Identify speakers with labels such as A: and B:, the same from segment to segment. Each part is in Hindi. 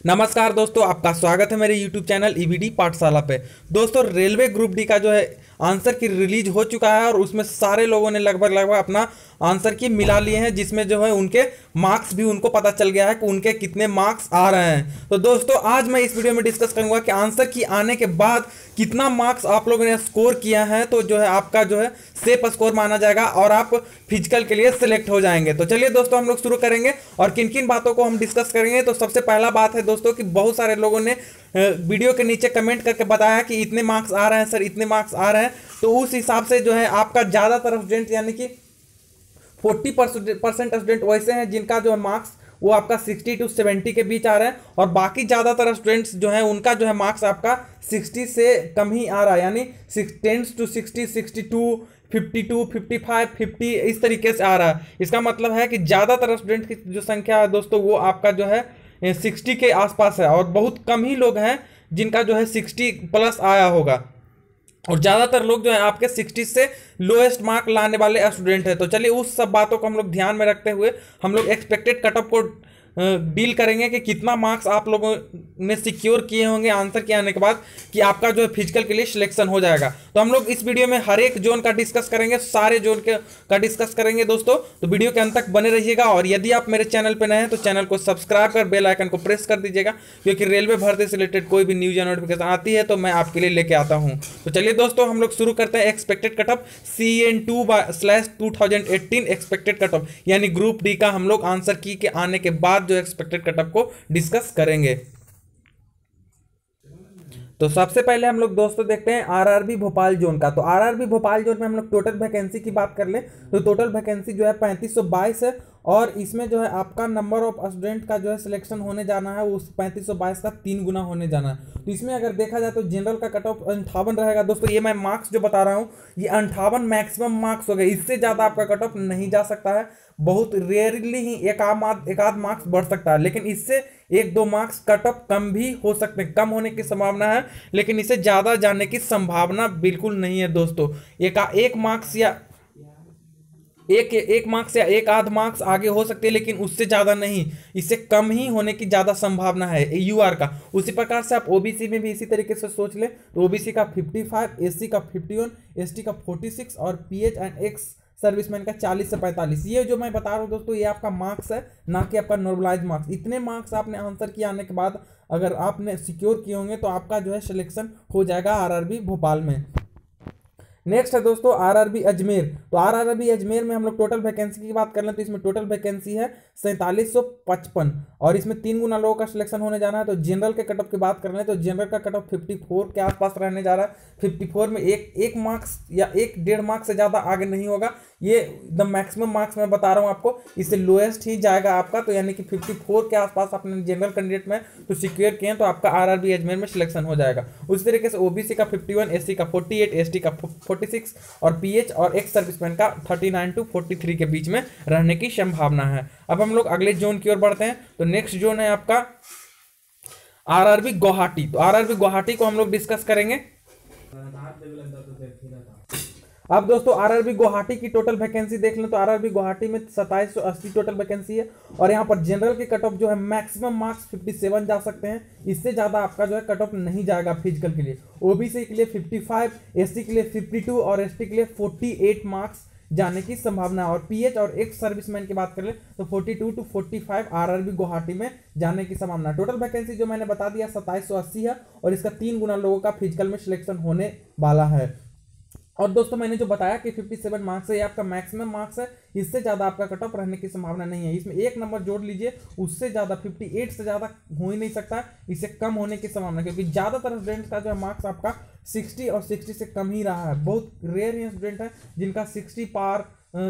A: नमस्कार दोस्तों, आपका स्वागत है मेरे YouTube चैनल ईबीडी पाठशाला पे। दोस्तों, रेलवे ग्रुप डी का जो है आंसर की रिलीज हो चुका है और उसमें सारे लोगों ने लगभग अपना आंसर की मिला लिए हैं, जिसमें जो है उनके मार्क्स भी उनको पता चल गया है कि उनके कितने मार्क्स आ रहे हैं। तो दोस्तों, आज मैं इस वीडियो में डिस्कस करूंगा कि आंसर की आने के बाद कितना मार्क्स आप लोगों ने स्कोर किया है, तो जो है आपका जो है सेफ स्कोर माना जाएगा और आप फिजिकल के लिए सिलेक्ट हो जाएंगे। तो चलिए दोस्तों, हम लोग शुरू करेंगे और किन किन बातों को हम डिस्कस करेंगे। तो सबसे पहला बात है दोस्तों कि बहुत सारे लोगों ने वीडियो के नीचे कमेंट करके बताया कि इतने मार्क्स आ रहे हैं सर, इतने मार्क्स आ रहे हैं। तो उस हिसाब से जो है आपका ज़्यादातर स्टूडेंट यानी कि 40% स्टूडेंट वैसे हैं जिनका जो है मार्क्स वो आपका 60 to 70 के बीच आ रहे हैं, और बाकी ज़्यादातर स्टूडेंट्स जो है उनका जो है मार्क्स आपका 60 से कम ही आ रहा है, यानी 10 to 60, 62, 52, 55, 50 इस तरीके से आ रहा है। इसका मतलब है कि ज़्यादातर स्टूडेंट की जो संख्या है दोस्तों वो आपका जो है 60 के आसपास है, और बहुत कम ही लोग हैं जिनका जो है 60 प्लस आया होगा, और ज़्यादातर लोग जो है आपके 60 से लोएस्ट मार्क लाने वाले स्टूडेंट हैं। तो चलिए उस सब बातों को हम लोग ध्यान में रखते हुए हम लोग एक्सपेक्टेड कटऑफ को डील करेंगे कि कितना मार्क्स आप लोगों ने सिक्योर किए होंगे आंसर के आने के बाद कि आपका जो है फिजिकल के लिए सिलेक्शन हो जाएगा। तो हम लोग इस वीडियो में हर एक जोन का डिस्कस करेंगे, सारे जोन का डिस्कस करेंगे दोस्तों। तो वीडियो के अंत तक बने रहिएगा, और यदि आप मेरे चैनल पर नए हैं तो चैनल को सब्सक्राइब कर बेल आइकन को प्रेस कर दीजिएगा, क्योंकि रेलवे भर्ती से रिलेटेड कोई भी न्यूज या नोटिफिकेशन आती है तो मैं आपके लिए लेके आता हूँ। तो चलिए दोस्तों, हम लोग शुरू करते हैं expected cutoff CN2/2018 expected cutoff, यानी ग्रुप डी का हम लोग आंसर की के आने के बाद जो एक्सपेक्टेड कटऑफ को डिस्कस करेंगे। तो सबसे पहले हम लोग दोस्तों देखते हैं आरआरबी भोपाल जोन का। तो आरआरबी भोपाल जोन में हम लोग टोटल वैकेंसी की बात कर ले तो टोटल वैकेंसी जो है 3522 है, और इसमें जो है आपका नंबर ऑफ स्टूडेंट का जो है सिलेक्शन होने जाना है उस 3522 का 3 गुना होने जाना है। तो इसमें अगर देखा जाए तो जनरल का कट ऑफ 58 रहेगा दोस्तों। ये मैं मार्क्स जो बता रहा हूँ ये 58 मैक्सिमम मार्क्स हो गए, इससे ज़्यादा आपका कट ऑफ नहीं जा सकता है। बहुत रेयरली ही एक आध मार्क्स बढ़ सकता है, लेकिन इससे 1-2 मार्क्स कट ऑफ कम भी हो सकते हैं, कम होने की संभावना है, लेकिन इसे ज़्यादा जाने की संभावना बिल्कुल नहीं है दोस्तों। एक मार्क्स या एक मार्क्स या एक आध मार्क्स आगे हो सकते हैं, लेकिन उससे ज़्यादा नहीं, इससे कम ही होने की ज़्यादा संभावना है यूआर का। उसी प्रकार से आप ओबीसी में भी इसी तरीके से सोच लें तो ओबीसी का 55, एससी का 51, एसटी का 46 और पीएच एंड एक्स सर्विसमैन का 40 से 45। ये जो मैं बता रहा हूँ दोस्तों ये आपका मार्क्स है, ना कि आपका नॉर्मलाइज मार्क्स। इतने मार्क्स आपने आंसर किए आने के बाद अगर आपने सिक्योर किए होंगे तो आपका जो है सिलेक्शन हो जाएगा आरआरबी भोपाल में। नेक्स्ट है दोस्तों आरआरबी अजमेर। तो आरआरबी अजमेर में हम लोग टोटल वैकेंसी की बात कर लें तो इसमें टोटल वैकेंसी है 4755, और इसमें 3 गुना लोगों का सिलेक्शन होने जाना है। तो जनरल के कटऑफ की बात कर लें तो जनरल का कटऑफ 54 के आसपास रहने जा रहा है। 54 में एक मार्क्स या 1-1.5 मार्क्स से ज़्यादा आगे नहीं होगा। ये द मैक्सिमम मार्क्स मैं बता रहा हूँ आपको, इससे लोएस्ट ही जाएगा आपका। तो यानी कि 54 के आसपास आपने जनरल कैंडिडेट में तो सिक्योर किए तो आपका आरआरबी अजमेर में सिलेक्शन हो जाएगा। उसी तरीके से ओबीसी का 51, एससी का 48, एसटी का 46 और पीएच और एक्स सर्विसमैन का 39 to 43 के बीच में रहने की संभावना है। अब हम लोग अगले जोन की ओर बढ़ते हैं। तो नेक्स्ट जोन है आपका आरआरबी गुवाहाटी। तो आरआरबी गुवाहाटी को हम लोग डिस्कस करेंगे। अब दोस्तों आरआरबी गुवाहाटी की टोटल वैकेंसी देख लें तो आरआरबी गुवाहाटी में 2780 टोटल वैकेंसी है, और यहाँ पर जनरल के कट ऑफ जो है मैक्सिमम मार्क्स 57 जा सकते हैं, इससे ज़्यादा आपका जो है कट ऑफ नहीं जाएगा फिजिकल के लिए। ओबीसी के लिए 55, एससी के लिए 52 और एसटी के लिए 48 मार्क्स जाने की संभावना है। और पीएच और एक्स सर्विसमैन की बात कर ले तो 42 to 45 आरआरबी गुवाहाटी में जाने की संभावना। टोटल वैकेंसी जो मैंने बता दिया 2780 है, और इसका 3 गुना लोगों का फिजिकल में सिलेक्शन होने वाला है। और दोस्तों मैंने जो बताया कि 57 मार्क्स है ये आपका मैक्सिमम मार्क्स है, इससे ज़्यादा आपका कट ऑफ रहने की संभावना नहीं है। इसमें एक नंबर जोड़ लीजिए, उससे ज़्यादा 58 से ज़्यादा हो ही नहीं सकता, इससे कम होने की संभावना, क्योंकि ज़्यादातर स्टूडेंट्स का जो है मार्क्स आपका 60 और 60 से कम ही रहा है। बहुत रेयर ही स्टूडेंट है जिनका 60 पार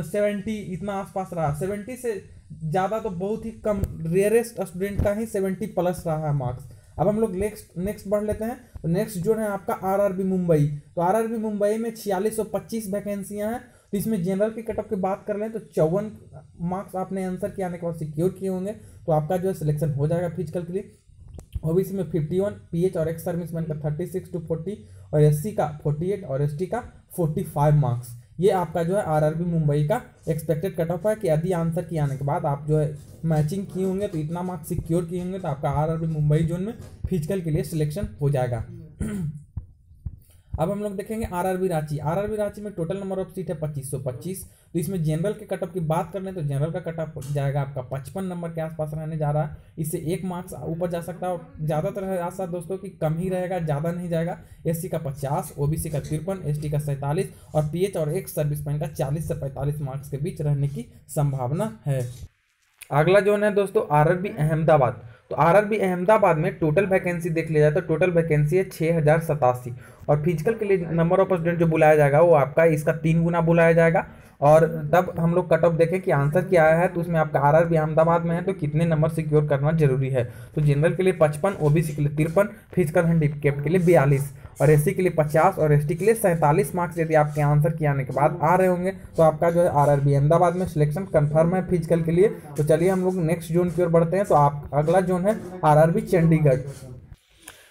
A: 70 इतना आसपास रहा। 70 से ज़्यादा तो बहुत ही कम, रेयरेस्ट स्टूडेंट का ही 70 प्लस रहा है मार्क्स। अब हम लोग नेक्स्ट बढ़ लेते हैं। तो नेक्स्ट जो है आपका आरआरबी मुंबई। तो आरआरबी मुंबई में 4625 वैकेंसियां हैं। तो इसमें जनरल के कटऑफ की बात कर लें तो 54 मार्क्स आपने आंसर किए आने के बाद सिक्योर किए होंगे तो आपका जो है सिलेक्शन हो जाएगा फिजिकल के लिए। ओबीसी में 51, पीएच और एक्स सर्विसमैन का 36 to 40 और एससी का 48 और एसटी का 45 मार्क्स। ये आपका जो है आरआरबी मुंबई का एक्सपेक्टेड कट ऑफ है कि यदि आंसर की आने के बाद आप जो है मैचिंग किए होंगे तो इतना मार्क्स सिक्योर किए होंगे तो आपका आरआरबी मुंबई जोन में फिजिकल के लिए सिलेक्शन हो जाएगा। अब हम लोग देखेंगे आरआरबी रांची। आरआरबी रांची में टोटल नंबर ऑफ सीट है 2525। तो इसमें जनरल के कटअप की बात कर लें तो जनरल का कटअप जाएगा आपका 55 नंबर के आसपास रहने जा रहा है। इससे 1 मार्क्स ऊपर जा सकता है और ज़्यादातर है आशा दोस्तों कि कम ही रहेगा, ज़्यादा नहीं जाएगा। एससी का 50, ओबीसी का 53, एसटी का 47 और पीएच और एक्स सर्विसमैन का 40 से 45 मार्क्स के बीच रहने की संभावना है। अगला जोन है दोस्तों आरआरबी अहमदाबाद। तो आरआरबी अहमदाबाद में टोटल वैकेंसी देख लिया जाए तो टोटल वैकेंसी है 6087 और फिजिकल के लिए नंबर ऑफ स्टूडेंट जो बुलाया जाएगा वो आपका इसका 3 गुना बुलाया जाएगा। और तब हम लोग कट ऑफ देखें कि आंसर क्या आया है तो उसमें आपका आरआरबी अहमदाबाद में है तो कितने नंबर सिक्योर करना जरूरी है। तो जनरल के लिए 55, ओबीसी के लिए 53, फिजिकल हैंडीकैप्ड के लिए 42 और एससी के लिए 50 और एसटी के लिए 47 मार्क्स यदि आपके आंसर के आने के बाद आ रहे होंगे तो आपका जो है आरआरबी अहमदाबाद में सिलेक्शन कंफर्म है फिजिकल के लिए। तो चलिए हम लोग नेक्स्ट जोन की ओर बढ़ते हैं। तो आप अगला जोन है आरआरबी चंडीगढ़।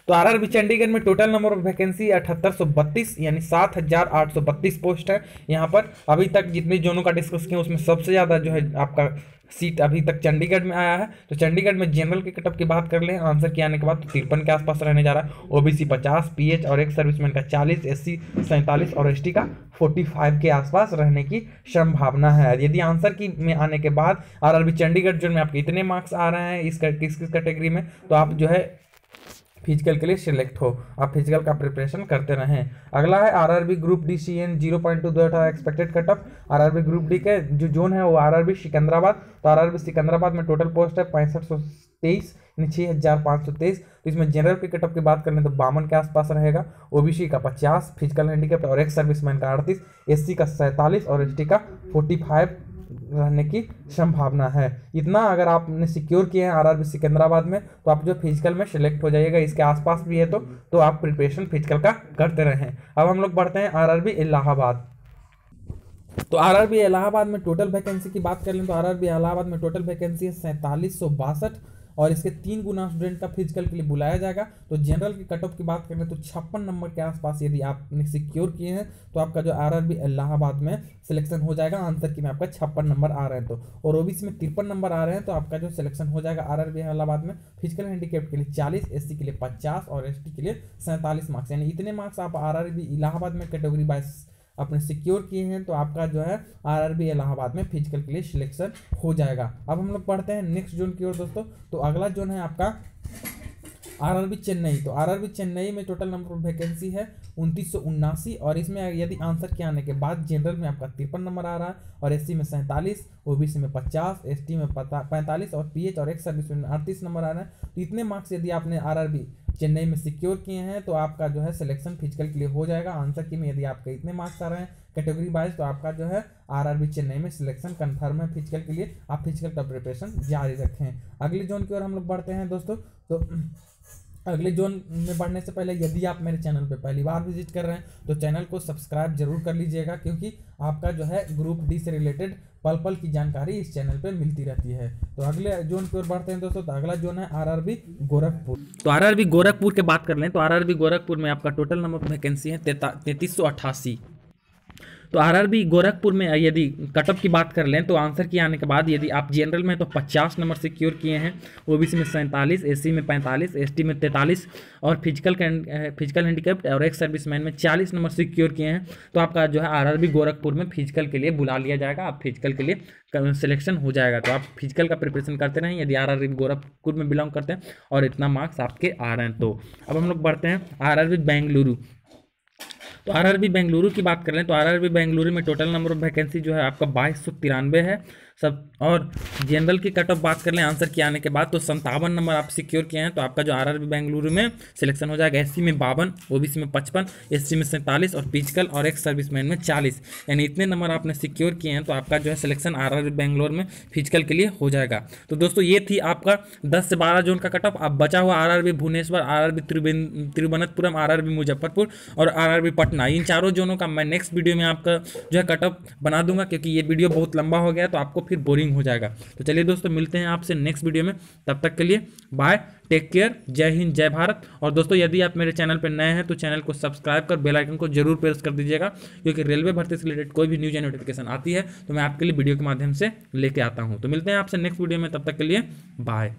A: तो आरआरबी चंडीगढ़ में टोटल नंबर ऑफ वैकेंसी 7832 यानी 7832 पोस्ट है। यहाँ पर अभी तक जितने जोनों का डिस्कस किया उसमें सबसे ज़्यादा जो है आपका सीट अभी तक चंडीगढ़ में आया है। तो चंडीगढ़ में जनरल के कटअप की बात कर लें आंसर के आने के बाद तो 53 के आसपास रहने जा रहा है। ओबीसी 50, पीएच और एक्स सर्विसमैन का 40, एससी 47 और एसटी का 45 के आसपास रहने की संभावना है। यदि आंसर की में आने के बाद आरआरबी चंडीगढ़ जोन में आपके इतने मार्क्स आ रहे हैं किस कैटेगरी में तो आप जो है फिजिकल के लिए सिलेक्ट हो, आप फिजिकल का प्रिपरेशन करते रहें। अगला है RRB group D CN 0.2 expected cutoff. RRB group D के जो जोन है वो आरआरबी सिकंदराबाद। तो आरआरबी सिकंदराबाद में टोटल पोस्ट है 6523 यानी 6523। तो इसमें जनरल के कटअप की बात करें तो 52 के आसपास रहेगा। ओबीसी का 50, फिजिकल हैंडीकैप्ड और एक्स सर्विसमैन का 38, एससी का 47 और एसटी का 45 रहने की संभावना है। इतना अगर आपने सिक्योर किए हैं आरआरबी सिकंदराबाद में तो आप जो फिजिकल में सिलेक्ट हो जाइएगा। इसके आसपास भी है तो आप प्रिपरेशन फिजिकल का करते रहें। अब हम लोग बढ़ते हैं आरआरबी इलाहाबाद। तो आरआरबी इलाहाबाद में टोटल वैकेंसी की बात कर लें तो आरआरबी इलाहाबाद में टोटल वैकेंसी है 4762 और इसके 3 गुना स्टूडेंट का फिजिकल के लिए बुलाया जाएगा। तो जनरल की कट ऑफ की बात करें तो 56 नंबर के आसपास यदि आपने सिक्योर किए हैं तो आपका जो आरआरबी इलाहाबाद में सिलेक्शन हो जाएगा। आंसर की में आपका 56 नंबर आ रहे हैं तो, और ओबीसी में 53 नंबर आ रहे हैं तो आपका जो सिलेक्शन हो जाएगा आरआरबी इलाहाबाद में। फिजिकल हैंडीकैप्ड के लिए 40, एससी के लिए 50 और एसटी के लिए 47 मार्क्स, यानी इतने मार्क्स आप आरआरबी इलाहाबाद में कैटेगरी वाइज अपने सिक्योर किए हैं तो आपका जो है आरआरबी इलाहाबाद में फिजिकल के लिए सिलेक्शन हो जाएगा। अब हम लोग पढ़ते हैं नेक्स्ट जोन की ओर दोस्तों। तो अगला जोन है आपका आरआरबी चेन्नई। तो आरआरबी चेन्नई में टोटल नंबर ऑफ वैकेंसी है 2979 और इसमें यदि आंसर के आने के बाद जनरल में आपका 53 नंबर आ रहा है और एससी में 47, ओबीसी में 50, एसटी में 45 और पीएच और एक्स सर्विस में 38 नंबर आ रहा है। तो इतने मार्क्स यदि आपने आरआरबी चेन्नई में सिक्योर किए हैं तो आपका जो है सिलेक्शन फिजिकल के लिए हो जाएगा। आंसर की में यदि आपके इतने मार्क्स आ रहे हैं कैटेगरी वाइज तो आपका जो है आरआरबी चेन्नई में सिलेक्शन कंफर्म है फिजिकल के लिए। आप फिजिकल का प्रिपरेशन जारी रखें। अगले जोन की ओर हम लोग बढ़ते हैं दोस्तों। तो अगले जोन में बढ़ने से पहले यदि आप मेरे चैनल पे पहली बार विजिट कर रहे हैं तो चैनल को सब्सक्राइब जरूर कर लीजिएगा क्योंकि आपका जो है ग्रुप डी से रिलेटेड पल पल की जानकारी इस चैनल पे मिलती रहती है। तो अगले जोन की ओर बढ़ते हैं दोस्तों। तो अगला जोन है आरआरबी गोरखपुर। तो आरआरबी गोरखपुर की बात कर लें तो आरआरबी गोरखपुर में आपका टोटल नंबर वैकेंसी है 3388। तो आरआरबी गोरखपुर में यदि कटअप की बात कर लें तो आंसर की आने के बाद यदि आप जनरल में तो 50 नंबर सिक्योर किए हैं, ओबीसी में 47, एससी में 45, एसटी में 43 और फिजिकल हैंडीकैप्ड और एक्स सर्विसमैन में 40 नंबर सिक्योर किए हैं तो आपका जो है आरआरबी गोरखपुर में फिजिकल के लिए बुला लिया जाएगा। आप फिजिकल के लिए सिलेक्शन हो जाएगा। तो आप फिजिकल का प्रिपरेशन करते रहें यदि आरआरबी गोरखपुर में बिलोंग करते हैं और इतना मार्क्स आपके आ रहे हैं तो। अब हम लोग बढ़ते हैं आरआरबी बेंगलुरु। तो आरआरबी बेंगलुरु की बात कर लें तो आरआरबी बेंगलुरु में टोटल नंबर ऑफ वैकेंसी जो है आपका 2293 है सब। और जनरल की कट ऑफ बात कर लें आंसर के आने के बाद तो 57 नंबर आप सिक्योर किए हैं तो आपका जो आरआरबी बेंगलुरु में सिलेक्शन हो जाएगा। एससी में 52, ओबीसी में 55, एससी में 47 और फिजिकल और एक्स सर्विसमैन में 40, यानी इतने नंबर आपने सिक्योर किए हैं तो आपका जो है सिलेक्शन आरआरबी बेंगलोर में फिजिकल के लिए हो जाएगा। तो दोस्तों ये थी आपका 10 से 12 जोन का कट ऑफ। अब बचा हुआ RRB Bhubaneswar, RRB Thiruvananthapuram, RRB Muzaffarpur और आरआरबी पटना, इन चारों जोनों का मैं नेक्स्ट वीडियो में आपका जो है कट ऑफ बना दूंगा क्योंकि ये वीडियो बहुत लंबा हो गया तो आपको फिर बोरिंग हो जाएगा। तो चलिए दोस्तों, मिलते हैं आपसे नेक्स्ट वीडियो में, तब तक के लिए बाय, टेक केयर, जय हिंद, जय भारत। और दोस्तों यदि आप मेरे चैनल पर नए हैं तो चैनल को सब्सक्राइब कर बेल आइकन को जरूर प्रेस कर दीजिएगा, क्योंकि रेलवे भर्ती से रिलेटेड कोई भी न्यूज या नोटिफिकेशन आती है तो मैं आपके लिए वीडियो के माध्यम से लेके आता हूं। तो मिलते हैं आपसे नेक्स्ट वीडियो में, तब तक के लिए बाय।